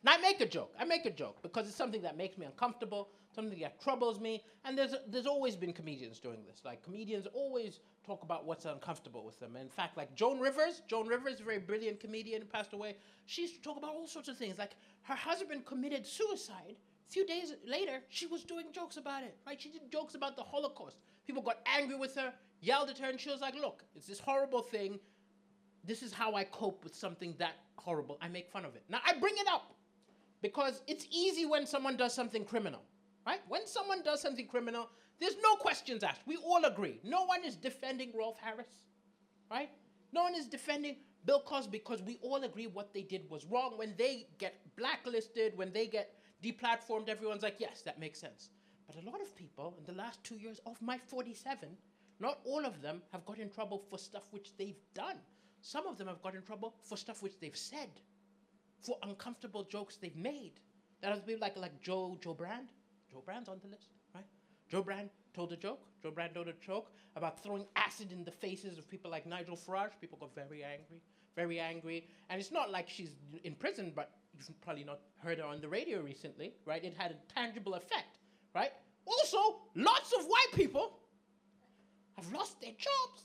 Now, I make a joke because it's something that makes me uncomfortable, something that troubles me, and there's always been comedians doing this. Like, comedians always talk about what's uncomfortable with them. And in fact, like Joan Rivers, a very brilliant comedian who passed away, she used to talk about all sorts of things. Like, her husband committed suicide. A few days later, she was doing jokes about it, right? She did jokes about the Holocaust. People got angry with her, yelled at her, and she was like, look, it's this horrible thing. This is how I cope with something that horrible. I make fun of it. Now, I bring it up because it's easy when someone does something criminal, right? When someone does something criminal, there's no questions asked. We all agree. No one is defending Rolf Harris, right? No one is defending Bill Cosby because we all agree what they did was wrong. When they get blacklisted, when they get deplatformed, everyone's like, yes, that makes sense. But a lot of people in the last 2 years, of my 47, not all of them have got in trouble for stuff which they've done. Some of them have got in trouble for stuff which they've said, for uncomfortable jokes they've made. That has been like Joe Brand. Joe Brand's on the list, right? Joe Brand told a joke. Joe Brand told a joke about throwing acid in the faces of people like Nigel Farage. People got very angry. And it's not like she's in prison, but you've probably not heard her on the radio recently, right? It had a tangible effect, right? Also, lots of white people have lost their jobs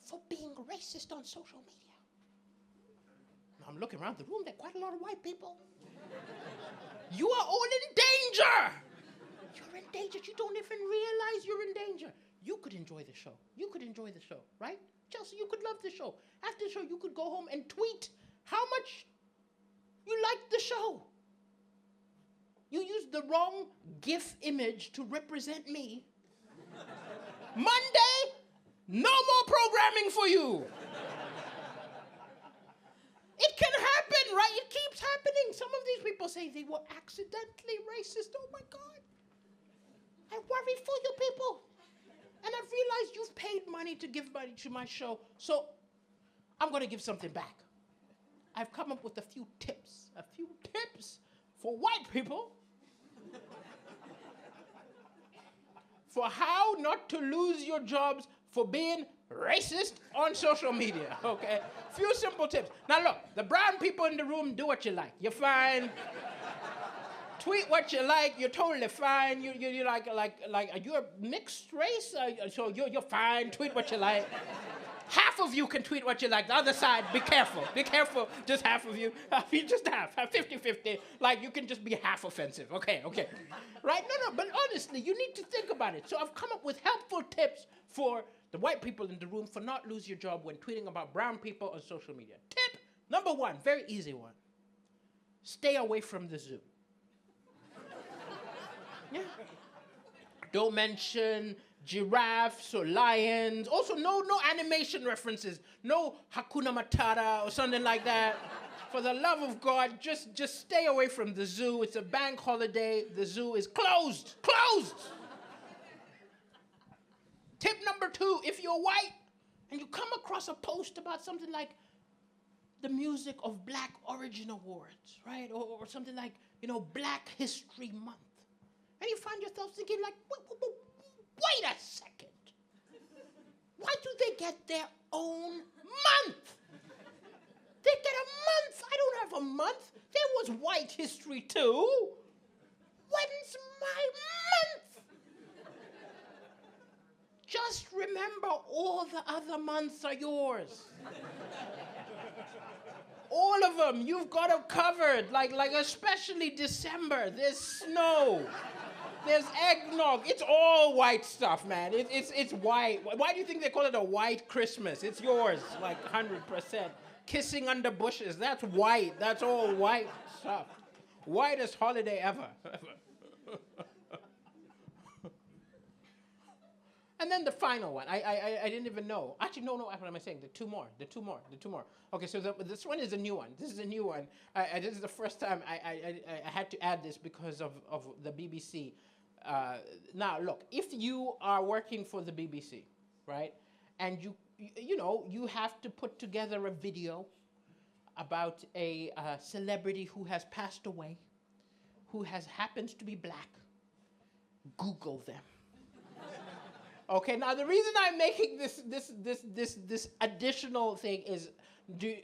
for being racist on social media. Now, I'm looking around the room, there are quite a lot of white people. You are all in danger. You're in danger. You don't even realize you're in danger. You could enjoy the show. Right? Chelsea, you could love the show. After the show, you could go home and tweet how much you liked the show. You used the wrong GIF image to represent me. Monday, no more programming for you. It can happen, right? It keeps happening. Some of these people say they were accidentally racist. Oh my God. I worry for you people. And I've realized you've paid money to give money to my show. So I'm going to give something back. I've come up with a few tips for white people for how not to lose your jobs for being racist on social media, okay? Few simple tips. Now look, the brown people in the room, do what you like. You're fine. Tweet what you like. You're totally fine. You're like, are you a mixed race? So you're fine. Tweet what you like. Half of you can tweet what you like. The other side, be careful. Be careful. Just half of you. Just half. 50-50. Like, you can just be half offensive. Okay. Right? No, but honestly, you need to think about it. So I've come up with helpful tips for the white people in the room for not lose your job when tweeting about brown people on social media. Tip number 1, very easy one. Stay away from the zoo. Yeah. Don't mention giraffes or lions. Also, no animation references. No Hakuna Matata or something like that. For the love of God, just stay away from the zoo. It's a bank holiday. The zoo is closed. Closed! Tip number 2, if you're white and you come across a post about something like the Music of Black Origin Awards, right? Or something like, Black History Month. And you find yourself thinking like, wait a second. Why do they get their own month? They get a month. I don't have a month. There was White History too. When's my month? Just remember, all the other months are yours. All of them, you've got them covered. Like especially December. There's snow. There's eggnog. It's all white stuff, man. It's white. Why do you think they call it a white Christmas? It's yours, like 100%. Kissing under bushes, that's white. That's all white stuff. Whitest holiday ever. And then the final one. I didn't even know. Actually, no. What am I saying? The two more. Okay, so this one is a new one. This is a new one. This is the first time I had to add this because of the BBC. Now, look, if you are working for the BBC, right, and you have to put together a video about a celebrity who has passed away, who happens to be black, Google them. Okay, now the reason I'm making this additional thing is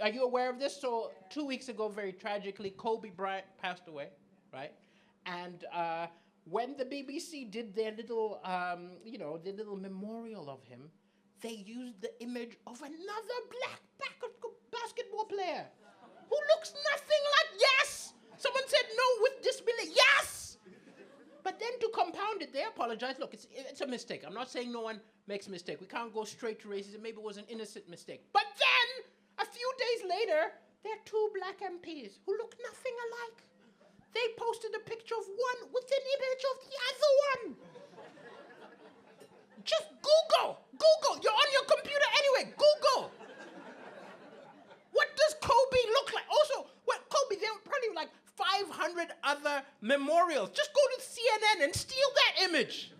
Are you aware of this? So 2 weeks ago, very tragically, Kobe Bryant passed away, right? And when the BBC did their little, their little memorial of him, they used the image of another black basketball player who looks nothing like, yes! Someone said no with disbelief, yes! But then to compound it, they apologized. Look, it's a mistake. I'm not saying no one makes a mistake. We can't go straight to racism. Maybe it was an innocent mistake. But then, a few days later, there are two black MPs who look nothing alike. They posted a picture of one with an image of the other one. Just Google. You're on your computer anyway. Google. What does Kobe look like? Also, Kobe, there were probably like 500 other memorials. Just go to CNN and steal that image.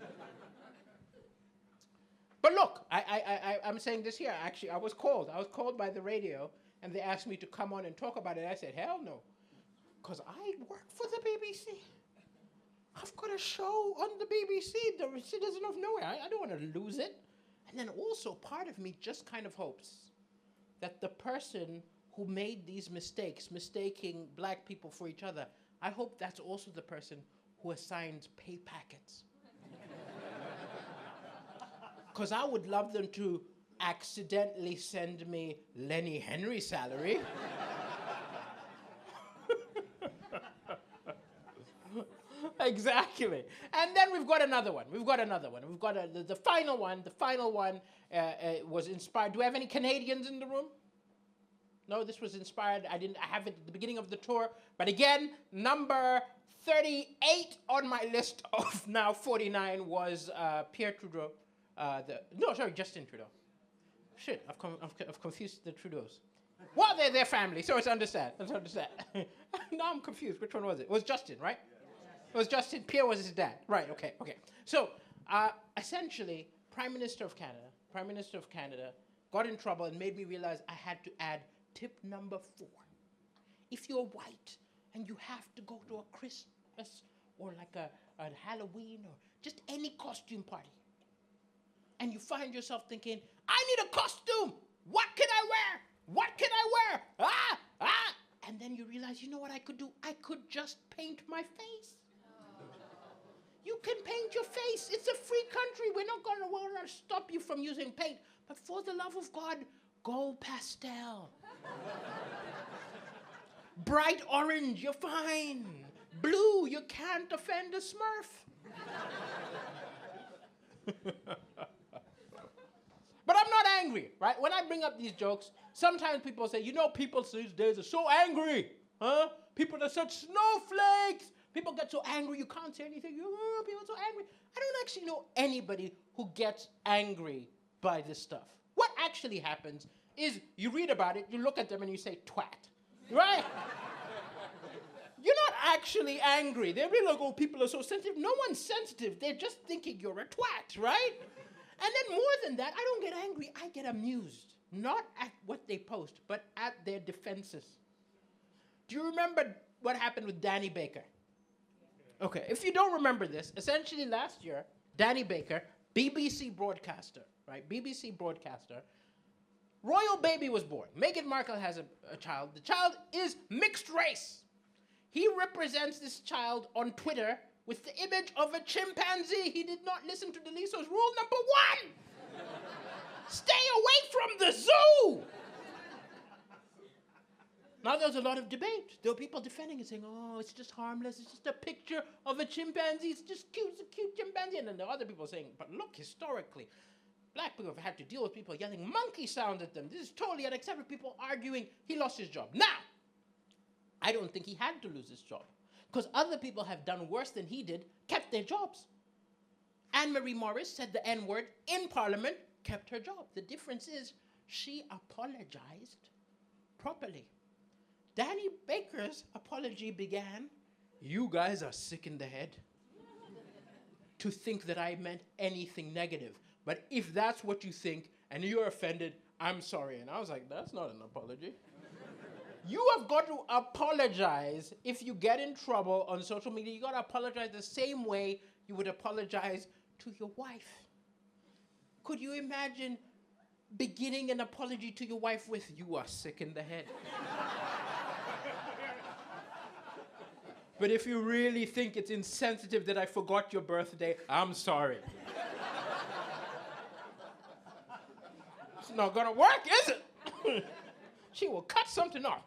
But look, I'm saying this here. Actually, I was called by the radio, and they asked me to come on and talk about it. I said, hell no. Because I work for the BBC. I've got a show on the BBC, the Citizen of Nowhere. I don't want to lose it. And then also, part of me just kind of hopes that the person who made these mistakes, mistaking black people for each other, I hope that's also the person who assigns pay packets. Because I would love them to accidentally send me Lenny Henry's salary. Exactly. And then we've got another one. We've got the final one. The final one was inspired. Do we have any Canadians in the room? No, this was inspired. I have it at the beginning of the tour. But again, number 38 on my list of now 49 was Pierre Trudeau. Justin Trudeau. Shit, I've confused the Trudeaus. Well, they're their family, so it's understand. Now I'm confused. Which one was it? It was Justin, right? It was Justin. Pierre was his dad. Right, okay. So, essentially, Prime Minister of Canada got in trouble and made me realize I had to add tip number 4. If you're white and you have to go to a Christmas or like a Halloween or just any costume party, and you find yourself thinking, I need a costume. What can I wear? And then you realize, you know what I could do? I could just paint my face. You can paint your face. It's a free country. We're not going to stop you from using paint. But for the love of God, go pastel. Bright orange, you're fine. Blue, you can't offend a Smurf. But I'm not angry, right? When I bring up these jokes, sometimes people say, people these days are so angry. Huh? People are such snowflakes. People get so angry, you can't say anything. People are so angry. I don't actually know anybody who gets angry by this stuff. What actually happens is you read about it, you look at them and you say, twat. Right? You're not actually angry. They're really like, people are so sensitive. No one's sensitive. They're just thinking you're a twat, right? And then more than that, I don't get angry. I get amused. Not at what they post, but at their defenses. Do you remember what happened with Danny Baker? Okay, if you don't remember this, essentially last year, Danny Baker, BBC broadcaster, right? BBC broadcaster, royal baby was born. Meghan Markle has a child. The child is mixed race. He represents this child on Twitter with the image of a chimpanzee. He did not listen to Daliso's rule number 1. Stay away from the zoo. Now there's a lot of debate. There were people defending it, saying, it's just harmless. It's just a picture of a chimpanzee. It's just cute. It's a cute chimpanzee. And then there are other people saying, but look, historically, black people have had to deal with people yelling monkey sounds at them. This is totally unacceptable. People arguing he lost his job. Now, I don't think he had to lose his job, because other people have done worse than he did, kept their jobs. Anne-Marie Morris said the N-word in Parliament, kept her job. The difference is she apologized properly. Danny Baker's apology began, you guys are sick in the head to think that I meant anything negative. But if that's what you think and you're offended, I'm sorry. And I was like, that's not an apology. You have got to apologize if you get in trouble on social media. You got to apologize the same way you would apologize to your wife. Could you imagine beginning an apology to your wife with, "You are sick in the head." But if you really think it's insensitive that I forgot your birthday, I'm sorry. It's not gonna work, is it? She will cut something off.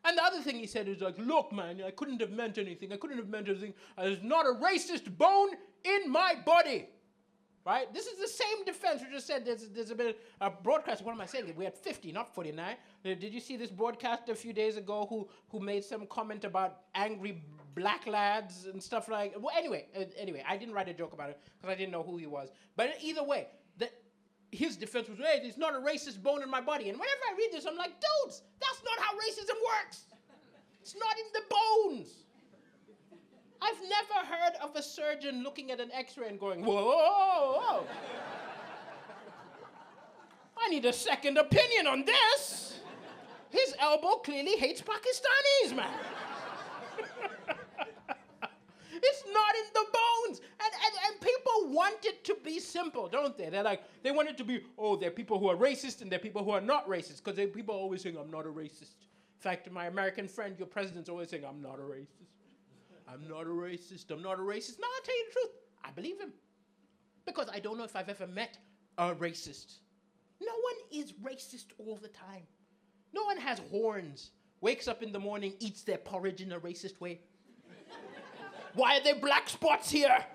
And the other thing he said is like, "Look, man, I couldn't have meant anything. I couldn't have meant anything. There's not a racist bone in my body." Right? This is the same defense we just said. There's a bit of broadcast. What am I saying? We had 50, not 49. Did you see this broadcaster a few days ago who made some comment about angry black lads and stuff like? Well, anyway, I didn't write a joke about it because I didn't know who he was. But either way, his defense was, "Hey, there's not a racist bone in my body." And whenever I read this, I'm like, dudes, that's not how racism works. It's not in the bones. I've never heard of a surgeon looking at an x-ray and going, "Whoa, whoa, whoa. I need a second opinion on this. His elbow clearly hates Pakistanis, man." It's not in the bones. And people want it to be simple, don't they? They want it to be, oh, there are people who are racist and there are people who are not racist. Because people are always saying, "I'm not a racist." In fact, my American friend, your president's always saying, "I'm not a racist. I'm not a racist. I'm not a racist." No, I'll tell you the truth. I believe him. Because I don't know if I've ever met a racist. No one is racist all the time. No one has horns, wakes up in the morning, eats their porridge in a racist way. "Why are there black spots here?"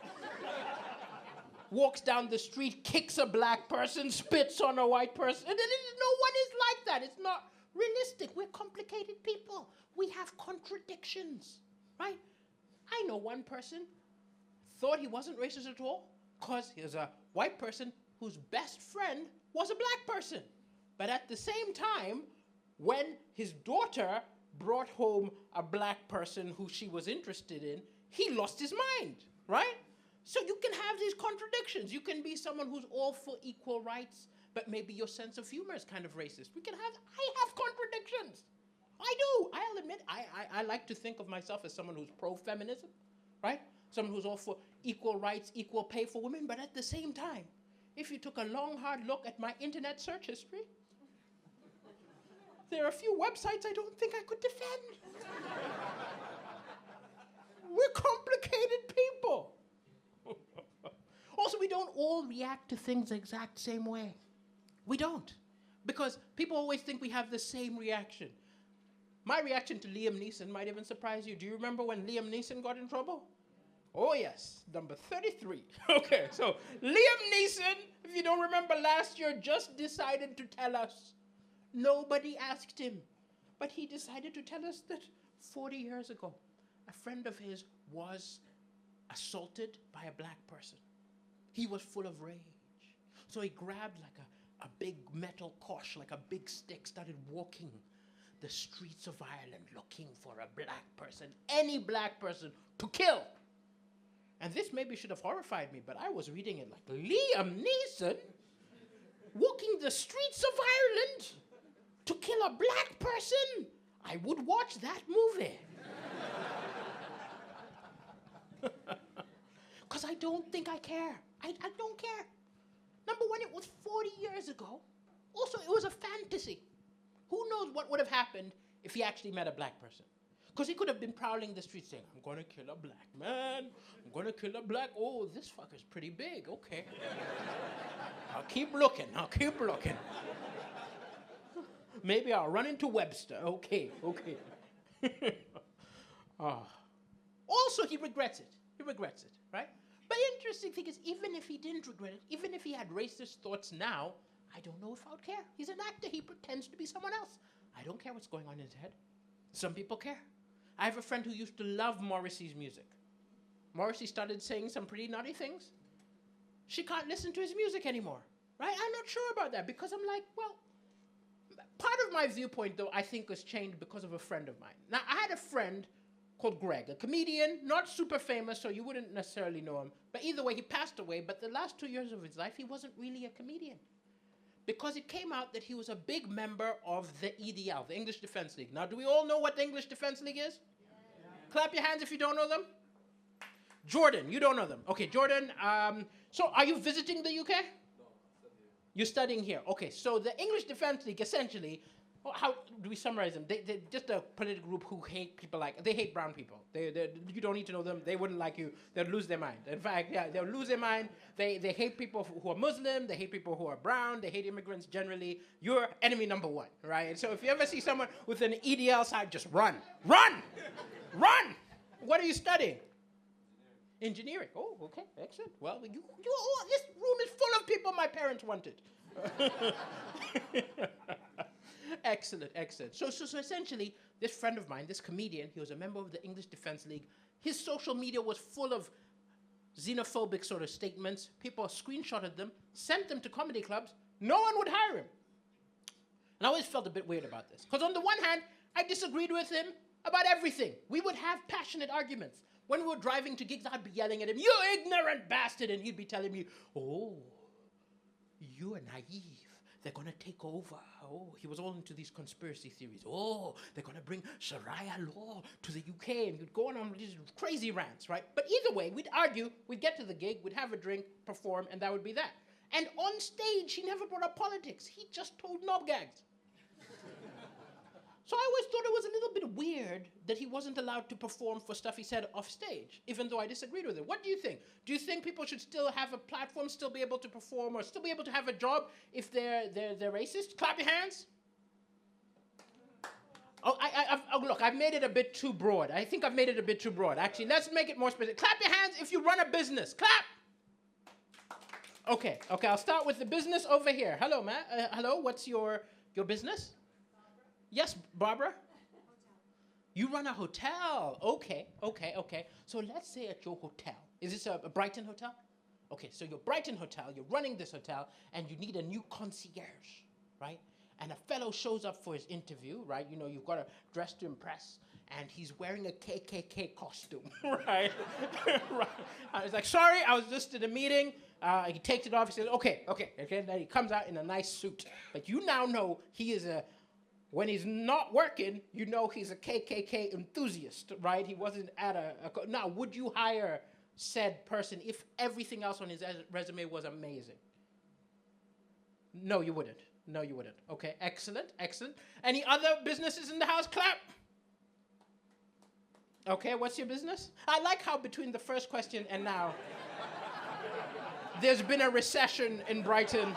Walks down the street, kicks a black person, spits on a white person. No one is like that. It's not realistic. We're complicated people. We have contradictions, right? I know one person thought he wasn't racist at all because he was a white person whose best friend was a black person. But at the same time, when his daughter brought home a black person who she was interested in, he lost his mind, right? So you can have these contradictions. You can be someone who's all for equal rights, but maybe your sense of humor is kind of racist. I have contradictions. I do. I'll admit, I like to think of myself as someone who's pro-feminism, right? Someone who's all for equal rights, equal pay for women, but at the same time, if you took a long, hard look at my internet search history, there are a few websites I don't think I could defend. We're complicated people. Also, we don't all react to things the exact same way. We don't. Because people always think we have the same reaction. My reaction to Liam Neeson might even surprise you. Do you remember when Liam Neeson got in trouble? Oh, yes. Number 33. Okay, so Liam Neeson, if you don't remember last year, just decided to tell us. Nobody asked him. But he decided to tell us that 40 years ago, a friend of his was assaulted by a black person. He was full of rage. So he grabbed like a big metal kosh, like a big stick, started walking the streets of Ireland looking for a black person, any black person, to kill. And this maybe should have horrified me, but I was reading it like, Liam Neeson walking the streets of Ireland to kill a black person? I would watch that movie. Because I don't think I care. I don't care. Number one, it was 40 years ago. Also, it was a fantasy. Who knows what would have happened if he actually met a black person? Because he could have been prowling the streets saying, "I'm going to kill a black man. I'm going to kill a black... Oh, this fucker's pretty big. Okay. I'll keep looking. Maybe I'll run into Webster. Okay. Also, he regrets it. Right? But the interesting thing is, even if he didn't regret it, even if he had racist thoughts now, I don't know if I would care. He's an actor. He pretends to be someone else. I don't care what's going on in his head. Some people care. I have a friend who used to love Morrissey's music. Morrissey started saying some pretty naughty things. She can't listen to his music anymore, right? I'm not sure about that because I'm like, well, part of my viewpoint, though, I think was changed because of a friend of mine. Now, I had a friend called Greg, a comedian, not super famous, so you wouldn't necessarily know him. But either way, he passed away, but the last 2 years of his life, he wasn't really a comedian. Because it came out that he was a big member of the EDL, the English Defense League. Now, do we all know what the English Defense League is? Yeah. Clap your hands if you don't know them. Jordan, you don't know them. Okay, Jordan, So are you visiting the UK? You're studying here. Okay, so the English Defence League, essentially, how do we summarize them? They're just a political group who hate people they hate brown people. You don't need to know them. They wouldn't like you. They'll lose their mind. In fact, yeah, they'll lose their mind. They hate people who are Muslim. They hate people who are brown. They hate immigrants generally. You're enemy number one, right? So if you ever see someone with an EDL side, just run. Run! Run! What are you studying? Engineering. Oh, okay, excellent. Well, this room is full of people my parents wanted. Excellent, excellent. So essentially, this friend of mine, this comedian, he was a member of the English Defence League. His social media was full of xenophobic sort of statements. People screenshotted them, sent them to comedy clubs. No one would hire him. And I always felt a bit weird about this. Because on the one hand, I disagreed with him about everything. We would have passionate arguments. When we were driving to gigs, I'd be yelling at him, "You ignorant bastard!" And he'd be telling me, "Oh, you are naive. They're going to take over." Oh, he was all into these conspiracy theories. Oh, they're going to bring Sharia law to the UK. And he'd go on these crazy rants, right? But either way, we'd argue, we'd get to the gig, we'd have a drink, perform, and that would be that. And on stage, he never brought up politics. He just told knob gags. So I always thought it was a little bit weird that he wasn't allowed to perform for stuff he said off stage, even though I disagreed with it. What do you think? Do you think people should still have a platform, still be able to perform, or still be able to have a job if they're racist? Clap your hands. Oh, look, I've made it a bit too broad. I think I've made it a bit too broad. Actually, let's make it more specific. Clap your hands if you run a business. Clap. Okay, I'll start with the business over here. Hello, man. Hello, what's your business? Yes, Barbara? You run a hotel. Okay. So let's say at your hotel. Is this a Brighton hotel? Okay, so your Brighton hotel, you're running this hotel, and you need a new concierge, right? And a fellow shows up for his interview, right? You know, you've got to dress to impress, and he's wearing a KKK costume, right? Right. I was like, "Sorry, I was just at a meeting." He takes it off. He says, okay. Then he comes out in a nice suit. But you now know he is when he's not working, you know he's a KKK enthusiast, right? He wasn't at now, would you hire said person if everything else on his resume was amazing? No, you wouldn't. Okay, excellent. Any other businesses in the house? Clap. Okay, what's your business? I like how between the first question and now, there's been a recession in Brighton.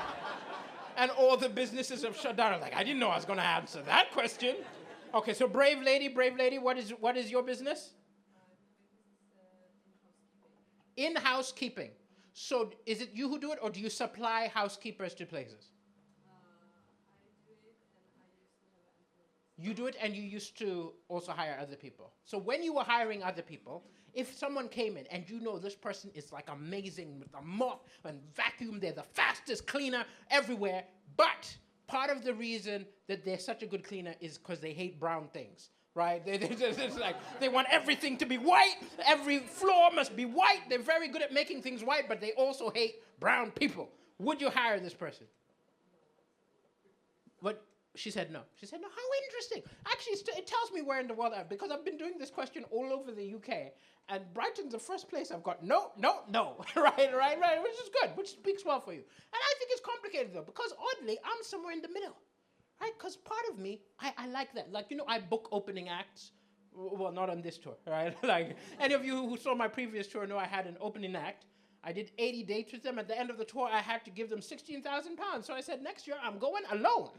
And all the businesses have shut down. I'm like, I didn't know I was going to answer that question. Okay, so brave lady, what is your business? In housekeeping. So is it you who do it, or do you supply housekeepers to places? You do it, and you used to also hire other people. So when you were hiring other people, if someone came in and you know this person is like amazing with a mop and vacuum, they're the fastest cleaner everywhere, but part of the reason that they're such a good cleaner is because they hate brown things, right? It's like they want everything to be white. Every floor must be white. They're very good at making things white, but they also hate brown people. Would you hire this person? But she said no. How interesting. Actually, it tells me where in the world I am, because I've been doing this question all over the UK, and Brighton's the first place I've got no, right, which is good, which speaks well for you. And I think it's complicated, though, because oddly, I'm somewhere in the middle, right? Because part of me, I like that. Like, I book opening acts. Well, not on this tour, right? Like, any of you who saw my previous tour know I had an opening act. I did 80 dates with them. At the end of the tour, I had to give them £16,000. So I said, next year, I'm going alone.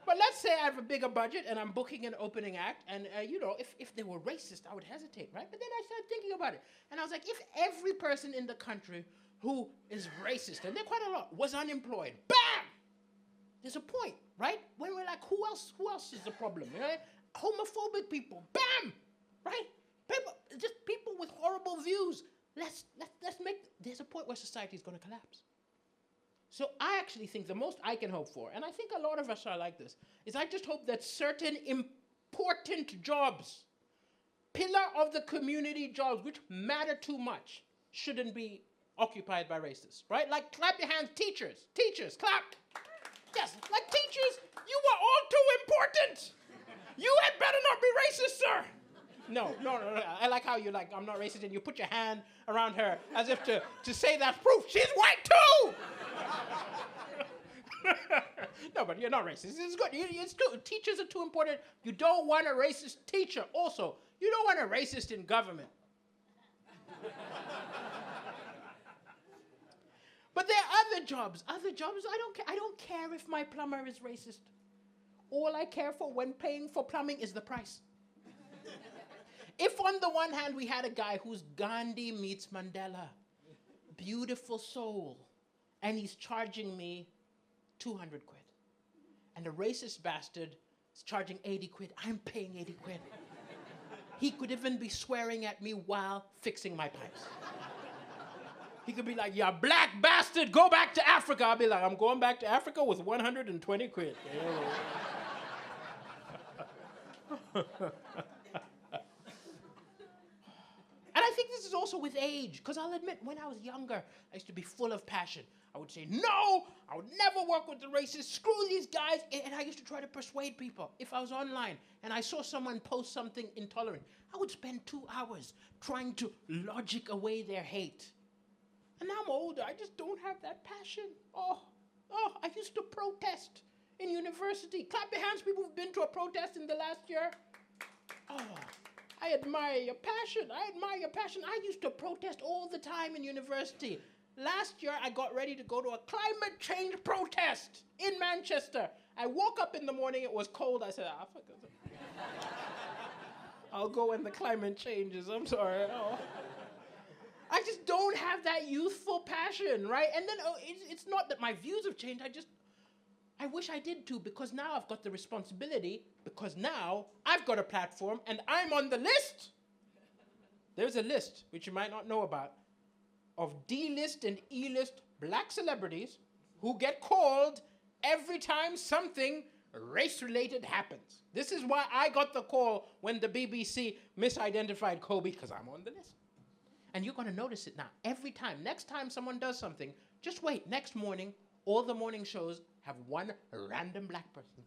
But let's say I have a bigger budget and I'm booking an opening act, and if they were racist, I would hesitate, right? But then I started thinking about it, and I was like, if every person in the country who is racist, and they're quite a lot, was unemployed, bam! There's a point, right? When we're like, who else is the problem, right? Homophobic people, bam! Right? People with horrible views. Let's make. There's a point where society is going to collapse. So I actually think the most I can hope for, and I think a lot of us are like this, is I just hope that certain important jobs, pillar of the community jobs, which matter too much, shouldn't be occupied by racists, right? Like, clap your hands, teachers, clap. Yes, like teachers, you are all too important. You had better not be racist, sir. No. I like how you like, I'm not racist, and you put your hand around her as if to say that's proof. She's white too! No, but you're not racist. It's good. It's too, teachers are too important. You don't want a racist teacher. Also, you don't want a racist in government. But there are other jobs. I don't care if my plumber is racist. All I care for when paying for plumbing is the price. If on the one hand we had a guy who's Gandhi meets Mandela, beautiful soul, and he's charging me 200 quid, and a racist bastard is charging 80 quid, I'm paying 80 quid. He could even be swearing at me while fixing my pipes. He could be like, "Yeah, black bastard, go back to Africa." I'll be like, "I'm going back to Africa with 120 quid. And I think this is also with age, because I'll admit, when I was younger, I used to be full of passion. I would say, no, I would never work with the racists, screw these guys, and I used to try to persuade people. If I was online and I saw someone post something intolerant, I would spend 2 hours trying to logic away their hate. And now I'm older, I just don't have that passion. Oh, I used to protest in university. Clap your hands, people who've been to a protest in the last year. Oh, I admire your passion. I used to protest all the time in university. Last year, I got ready to go to a climate change protest in Manchester. I woke up in the morning, it was cold. I said, I'll go when the climate changes. I'm sorry. Oh. I just don't have that youthful passion, right? And then it's not that my views have changed. I wish I did too, because now I've got the responsibility, because now I've got a platform and I'm on the list. There's a list, which you might not know about, of D-list and E-list black celebrities who get called every time something race-related happens. This is why I got the call when the BBC misidentified Kobe, because I'm on the list. And you're going to notice it now. Every time, next time someone does something, just wait. Next morning, all the morning shows have one random black person.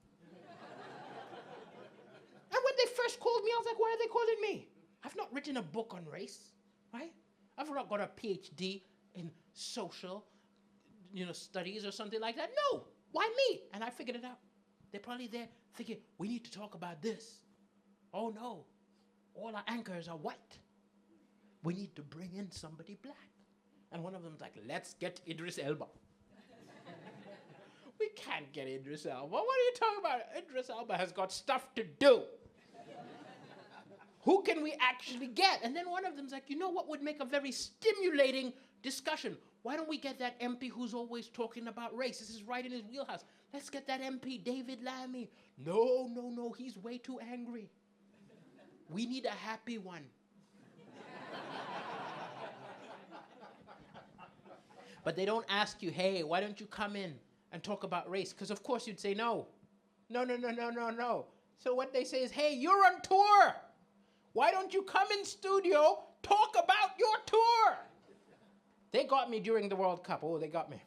And when they first called me, I was like, why are they calling me? I've not written a book on race, right? I've not got a PhD in social, studies or something like that. No, why me? And I figured it out. They're probably there thinking, we need to talk about this. Oh no, all our anchors are white. We need to bring in somebody black. And one of them's like, let's get Idris Elba. We can't get Idris Elba. What are you talking about? Idris Elba has got stuff to do. Who can we actually get? And then one of them's like, you know what would make a very stimulating discussion? Why don't we get that MP who's always talking about race? This is right in his wheelhouse. Let's get that MP, David Lammy. No, he's way too angry. We need a happy one. But they don't ask you, hey, why don't you come in and talk about race? Because of course you'd say no. No. So what they say is, hey, you're on tour. Why don't you come in studio, talk about your tour? They got me during the World Cup. Oh, they got me.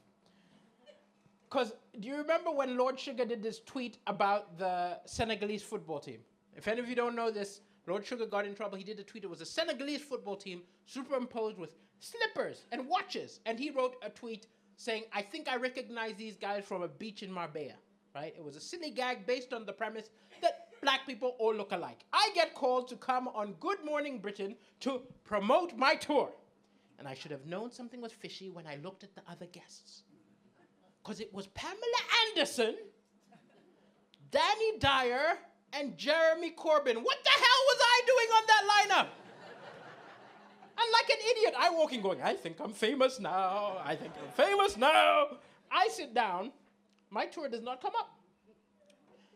Because do you remember when Lord Sugar did this tweet about the Senegalese football team? If any of you don't know this, Lord Sugar got in trouble. He did a tweet. It was a Senegalese football team superimposed with slippers and watches. And he wrote a tweet saying, I think I recognize these guys from a beach in Marbella, right? It was a silly gag based on the premise that black people all look alike. I get called to come on Good Morning Britain to promote my tour. And I should have known something was fishy when I looked at the other guests. Because it was Pamela Anderson, Danny Dyer, and Jeremy Corbyn. What the hell was I doing on that lineup? And like an idiot, I walk in going, I think I'm famous now. I sit down. My tour does not come up.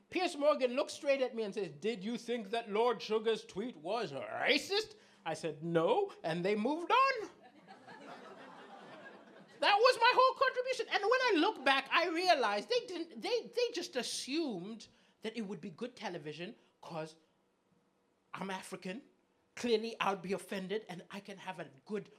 Piers Morgan looks straight at me and says, did you think that Lord Sugar's tweet was racist? I said, no, and they moved on. That was my whole contribution. And when I look back, I realized they just assumed that it would be good television because I'm African. Clearly, I'll be offended and I can have a good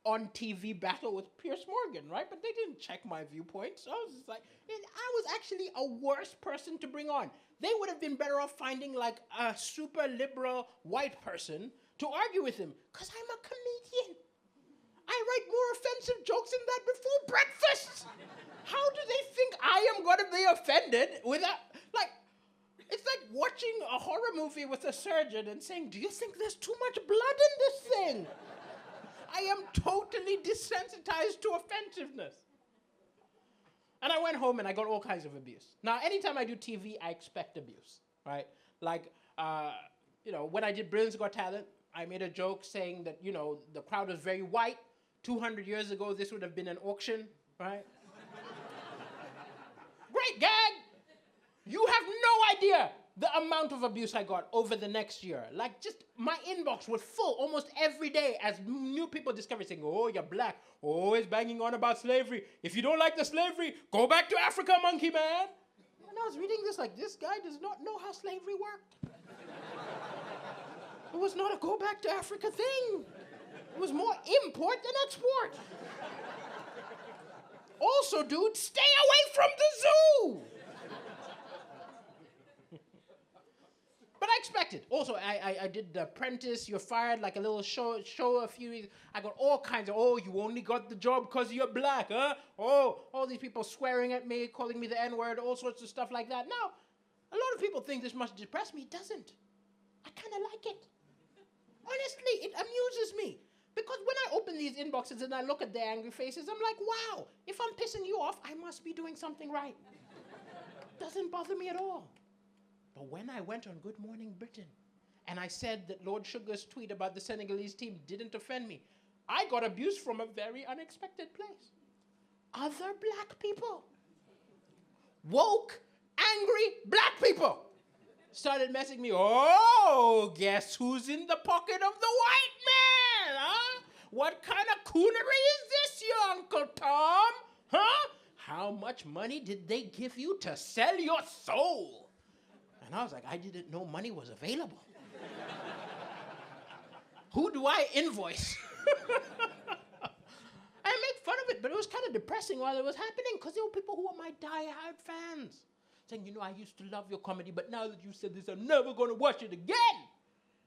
on-TV battle with Piers Morgan, right? But they didn't check my viewpoint. So I was just like, I was actually a worse person to bring on. they would have been better off finding like a super liberal white person to argue with him. Because I'm a comedian. I write more offensive jokes than that before breakfast. How do they think I am going to be offended without, like, it's like watching a horror movie with a surgeon and saying, do you think there's too much blood in this thing? I am totally desensitized to offensiveness. And I went home and I got all kinds of abuse. Now, anytime I do TV, I expect abuse, right? Like, when I did Britain's Got Talent, I made a joke saying that, the crowd was very white. 200 years ago, this would have been an auction, right? Great gag! You have no idea the amount of abuse I got over the next year. Like, just my inbox was full almost every day as new people discovered saying, oh, you're black. Always banging on about slavery. If you don't like the slavery, go back to Africa, monkey man. And I was reading this like, this guy does not know how slavery worked. It was not a go back to Africa thing. It was more import than export. Also, dude, stay away from the zoo. But I expected. Also, I did The Apprentice, You're Fired, like a little show a few weeks. I got all kinds of, you only got the job because you're black, huh? Oh, all these people swearing at me, calling me the N-word, all sorts of stuff like that. Now, a lot of people think this must depress me. It doesn't. I kind of like it. Honestly, it amuses me. Because when I open these inboxes and I look at their angry faces, I'm like, wow, if I'm pissing you off, I must be doing something right. Doesn't bother me at all. But when I went on Good Morning Britain and I said that Lord Sugar's tweet about the Senegalese team didn't offend me, I got abuse from a very unexpected place. Other black people. Woke, angry black people started messaging me, oh, guess who's in the pocket of the white man, huh? What kind of coonery is this, you Uncle Tom? Huh? How much money did they give you to sell your soul? And I was like, I didn't know money was available. Who do I invoice? I made fun of it, but it was kind of depressing while it was happening because there were people who were my die-hard fans saying, I used to love your comedy, but now that you said this, I'm never going to watch it again.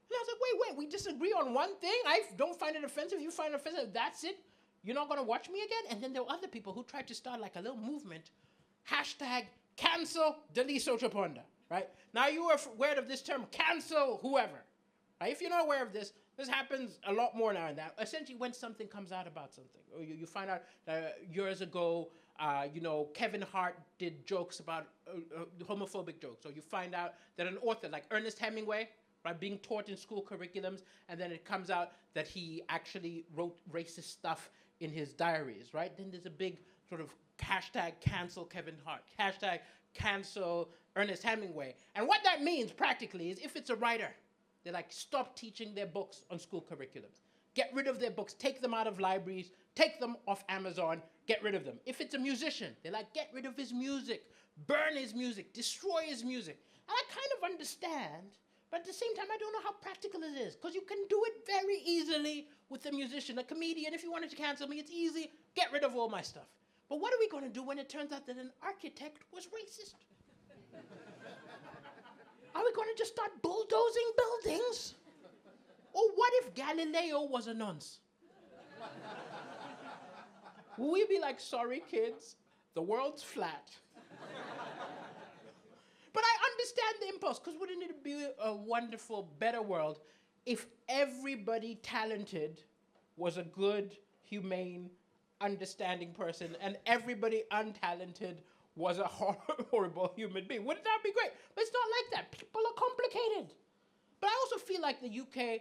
And I was like, wait, we disagree on one thing? I don't find it offensive. You find it offensive. That's it? You're not going to watch me again? And then there were other people who tried to start like a little movement. Hashtag cancel Daliso Chaponda. Right? Now you are aware of this term, cancel whoever. Right? If you're not aware of this, this happens a lot more now and that. Essentially, when something comes out about something, or you find out years ago, Kevin Hart did jokes about homophobic jokes, or you find out that an author like Ernest Hemingway, right, being taught in school curriculums, and then it comes out that he actually wrote racist stuff in his diaries, right? Then there's a big sort of hashtag cancel Kevin Hart, hashtag cancel Ernest Hemingway. And what that means practically is if it's a writer, they're like, stop teaching their books on school curriculums. Get rid of their books, take them out of libraries, take them off Amazon, get rid of them. If it's a musician, they're like, get rid of his music, burn his music, destroy his music. And I kind of understand, but at the same time, I don't know how practical it is, because you can do it very easily with a musician, a comedian. If you wanted to cancel me, it's easy, get rid of all my stuff. But what are we going to do when it turns out that an architect was racist? Are we going to just start bulldozing buildings? Or what if Galileo was a nonce? Will we be like, sorry kids, the world's flat? But I understand the impulse, because wouldn't it be a wonderful, better world if everybody talented was a good, humane, understanding person, and everybody untalented was a horrible human being? Wouldn't that be great? But it's not like that. People are complicated. But I also feel like the UK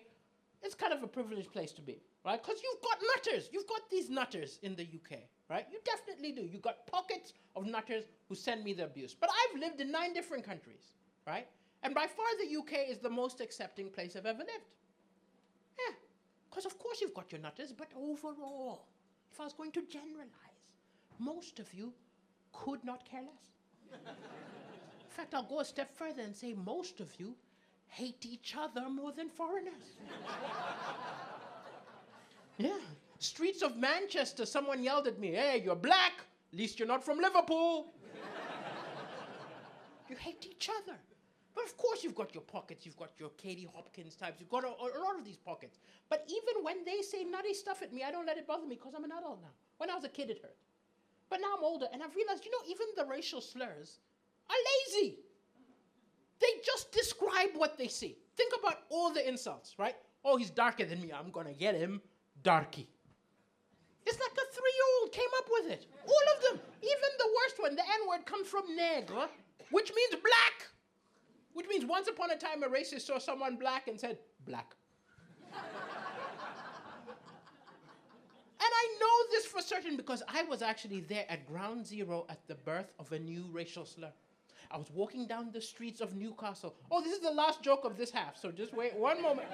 is kind of a privileged place to be, right? Because you've got nutters. You've got these nutters in the UK, right? You definitely do. You've got pockets of nutters who send me the abuse. But I've lived in 9 different countries, right? And by far the UK is the most accepting place I've ever lived. Yeah, because of course you've got your nutters, but overall, if I was going to generalize, most of you could not care less. In fact, I'll go a step further and say most of you hate each other more than foreigners. Yeah. Streets of Manchester, someone yelled at me, hey, you're black, at least you're not from Liverpool. You hate each other. But of course you've got your pockets, you've got your Katie Hopkins types, you've got a lot of these pockets. But even when they say nutty stuff at me, I don't let it bother me because I'm an adult now. When I was a kid, it hurt. But now I'm older, and I've realized, even the racial slurs are lazy. They just describe what they see. Think about all the insults, right? Oh, he's darker than me. I'm going to get him darky. It's like a 3-year-old came up with it. All of them. Even the worst one, the N-word, comes from nègre, which means black. Which means once upon a time a racist saw someone black and said, black. And I know this for certain because I was actually there at ground zero at the birth of a new racial slur. I was walking down the streets of Newcastle. Oh, this is the last joke of this half, so just wait one moment.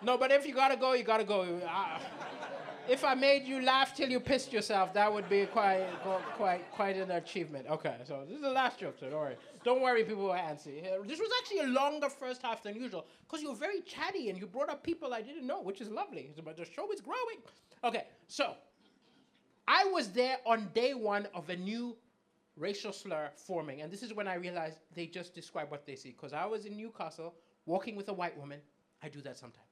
No, but if you gotta go, you gotta go. If I made you laugh till you pissed yourself, that would be quite an achievement. Okay, so this is the last joke, so don't worry. Don't worry, people who are antsy. This was actually a longer first half than usual, because you were very chatty and you brought up people I didn't know, which is lovely. But the show is growing. Okay, so I was there on day one of a new racial slur forming, and this is when I realized they just describe what they see, because I was in Newcastle walking with a white woman. I do that sometimes.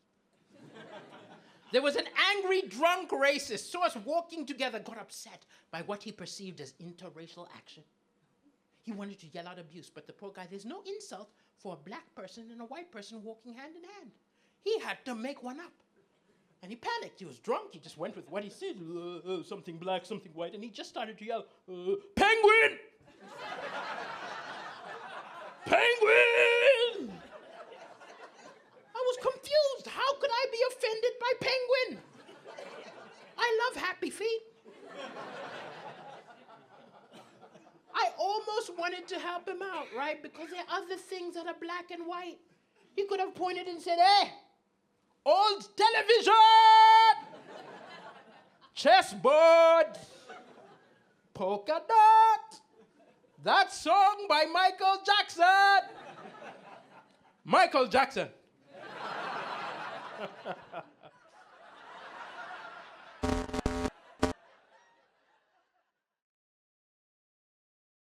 There was an angry, drunk racist, saw us walking together, got upset by what he perceived as interracial action. He wanted to yell out abuse, but the poor guy, there's no insult for a black person and a white person walking hand in hand. He had to make one up. And he panicked. He was drunk. He just went with what he said. Something black, something white. And he just started to yell, penguin! Penguin! I was confused. How could I be offended by penguin? I love happy feet. I almost wanted to help him out, right? Because there are other things that are black and white. He could have pointed and said, hey, old television, chessboard, polka dot, that song by Michael Jackson. Michael Jackson.